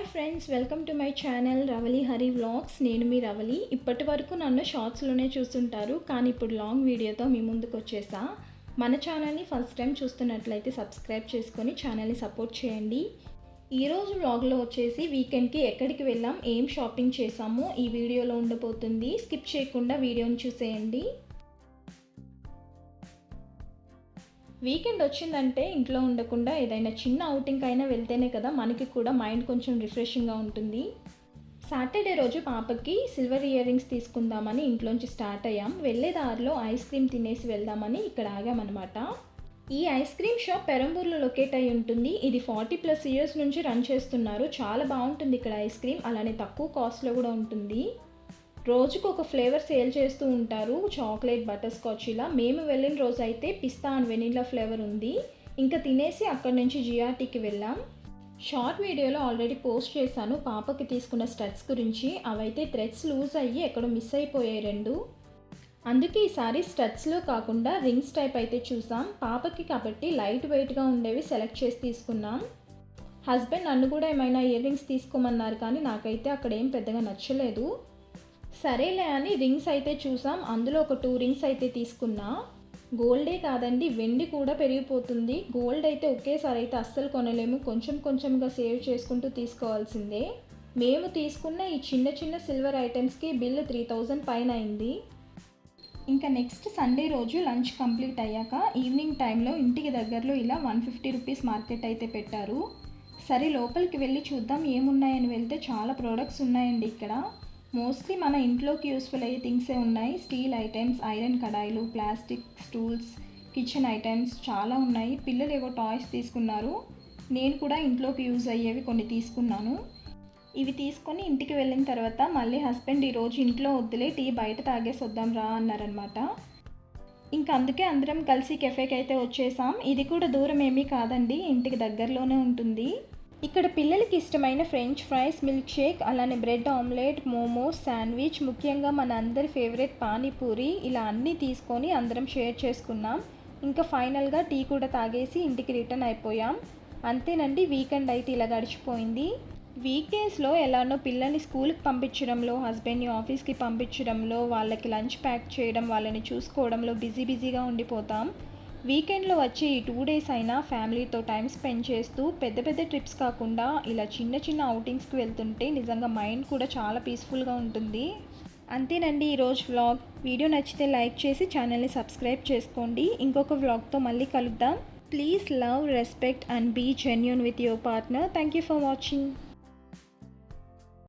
Hi friends, welcome to my channel Ravali Hari vlogs. నేను మీ రవలి. ఇప్పటి వరకు నన్ను షార్ట్స్లోనే చూస్తుంటారు, కానీ ఇప్పుడు లాంగ్ వీడియోతో మీ ముందుకు వచ్చేసా. మన ఛానల్ని ఫస్ట్ టైం చూస్తున్నట్లయితే సబ్స్క్రైబ్ చేసుకొని ఛానల్ని సపోర్ట్ చేయండి. ఈరోజు వ్లాగ్లో వచ్చేసి వీకెండ్కి ఎక్కడికి వెళ్ళాం, ఏం షాపింగ్ చేసామో ఈ వీడియోలో ఉండబోతుంది. స్కిప్ చేయకుండా వీడియోని చూసేయండి. వీకెండ్ వచ్చిందంటే ఇంట్లో ఉండకుండా ఏదైనా చిన్న అవుటింగ్ అయినా వెళ్తేనే కదా మనకి కూడా మైండ్ కొంచెం రిఫ్రెషింగ్గా ఉంటుంది. సాటర్డే రోజు పాపకి సిల్వర్ ఇయర్ రింగ్స్ తీసుకుందామని ఇంట్లోంచి స్టార్ట్ అయ్యాం. వెళ్ళే దారిలో ఐస్ క్రీమ్ తినేసి వెళ్దామని ఇక్కడ ఆగామన్నమాట. ఈ ఐస్ క్రీమ్ షాప్ పెరంబూర్లో లొకేట్ అయి ఉంటుంది. ఇది 40+ ఇయర్స్ నుంచి రన్ చేస్తున్నారు. చాలా బాగుంటుంది ఇక్కడ ఐస్ క్రీమ్, అలానే తక్కువ కాస్ట్లో కూడా ఉంటుంది. రోజుకు ఒక ఫ్లేవర్ సేల్ చేస్తూ ఉంటారు, చాక్లెట్, బటర్ స్కాచ్ ఇలా. మేము వెళ్ళిన రోజు అయితే పిస్తా అండ్ వెనిలా ఫ్లేవర్ ఉంది. ఇంకా తినేసి అక్కడి నుంచి జిఆర్టీకి వెళ్ళాం. షార్ట్ వీడియోలో ఆల్రెడీ పోస్ట్ చేశాను పాపకి తీసుకున్న స్టడ్స్ గురించి. అవైతే థ్రెడ్స్ లూజ్ అయ్యి ఎక్కడో మిస్ అయిపోయాయి 2. అందుకే ఈసారి స్టడ్స్లో కాకుండా రింగ్స్ టైప్ అయితే చూసాం. పాపకి కాబట్టి లైట్ వెయిట్గా ఉండేవి సెలెక్ట్ చేసి తీసుకున్నాం. హస్బెండ్ నన్ను కూడా ఏమైనా ఇయర్ రింగ్స్ తీసుకోమన్నారు, కానీ నాకైతే అక్కడ ఏం పెద్దగా నచ్చలేదు. సరేలే అని రింగ్స్ అయితే చూసాం. అందులో ఒక 2 రింగ్స్ అయితే తీసుకున్నా. గోల్డే కాదండి, వెండి కూడా పెరిగిపోతుంది. గోల్డ్ అయితే ఒకేసారి అయితే అస్సలు కొనలేము, కొంచెం కొంచెంగా సేవ్ చేసుకుంటూ తీసుకోవాల్సిందే. మేము తీసుకున్న ఈ చిన్న చిన్న సిల్వర్ ఐటమ్స్కి బిల్ 3000 పైన అయింది. ఇంకా నెక్స్ట్ సండే రోజు లంచ్ కంప్లీట్ అయ్యాక ఈవినింగ్ టైంలో ఇంటికి దగ్గరలో ఇలా 150 రూపీస్ మార్కెట్ అయితే పెట్టారు. సరే లోపలికి వెళ్ళి చూద్దాం ఏమున్నాయని వెళ్తే చాలా ప్రోడక్ట్స్ ఉన్నాయండి ఇక్కడ. మోస్ట్లీ మన ఇంట్లోకి యూస్ఫుల్ అయ్యే థింగ్సే ఉన్నాయి. Steel items, iron కడాయిలు, plastic stools, kitchen items చాలా ఉన్నాయి. పిల్లలు ఏవో టాయ్స్ తీసుకున్నారు. నేను కూడా ఇంట్లోకి యూజ్ అయ్యేవి కొన్ని తీసుకున్నాను. ఇవి తీసుకొని ఇంటికి వెళ్ళిన తర్వాత మళ్ళీ హస్బెండ్ ఈరోజు ఇంట్లో వద్దులే, టీ బయట తాగేసి వద్దాం రా అన్నారనమాట. ఇంకా అందుకే అందరం కలిసి కెఫేకి అయితే వచ్చేసాం. ఇది కూడా దూరం ఏమీ కాదండి, ఇంటికి దగ్గరలోనే ఉంటుంది. ఇక్కడ పిల్లలకి ఇష్టమైన ఫ్రెంచ్ ఫ్రైస్, మిల్క్ షేక్, అలానే బ్రెడ్ ఆమ్లెట్, మోమోస్, శాండ్విచ్, ముఖ్యంగా మన అందరి ఫేవరెట్ పానీపూరి ఇలా అన్నీ తీసుకొని అందరం షేర్ చేసుకున్నాం. ఇంకా ఫైనల్గా టీ కూడా తాగేసి ఇంటికి రిటర్న్ అయిపోయాం. అంతేనండి, వీకెండ్ అయితే ఇలా గడిచిపోయింది. వీక్ డేస్లో ఎలానో పిల్లల్ని స్కూల్కి పంపించడంలో, హస్బెండ్ని ఆఫీస్కి పంపించడంలో, వాళ్ళకి లంచ్ ప్యాక్ చేయడం, వాళ్ళని చూసుకోవడంలో బిజీగా ఉండిపోతాం. వీకెండ్లో వచ్చే ఈ 2 డేస్ అయినా ఫ్యామిలీతో టైం స్పెండ్ చేస్తూ పెద్ద పెద్ద ట్రిప్స్ కాకుండా ఇలా చిన్న చిన్న అవుటింగ్స్కి వెళ్తుంటే నిజంగా మైండ్ కూడా చాలా పీస్ఫుల్గా ఉంటుంది. అంతేనండి ఈరోజు వ్లాగ్. వీడియో నచ్చితే లైక్ చేసి ఛానల్ని సబ్స్క్రైబ్ చేసుకోండి. ఇంకొక వ్లాగ్తో మళ్ళీ కలుద్దాం. Please love, respect and be genuine with your partner. Thank you for watching.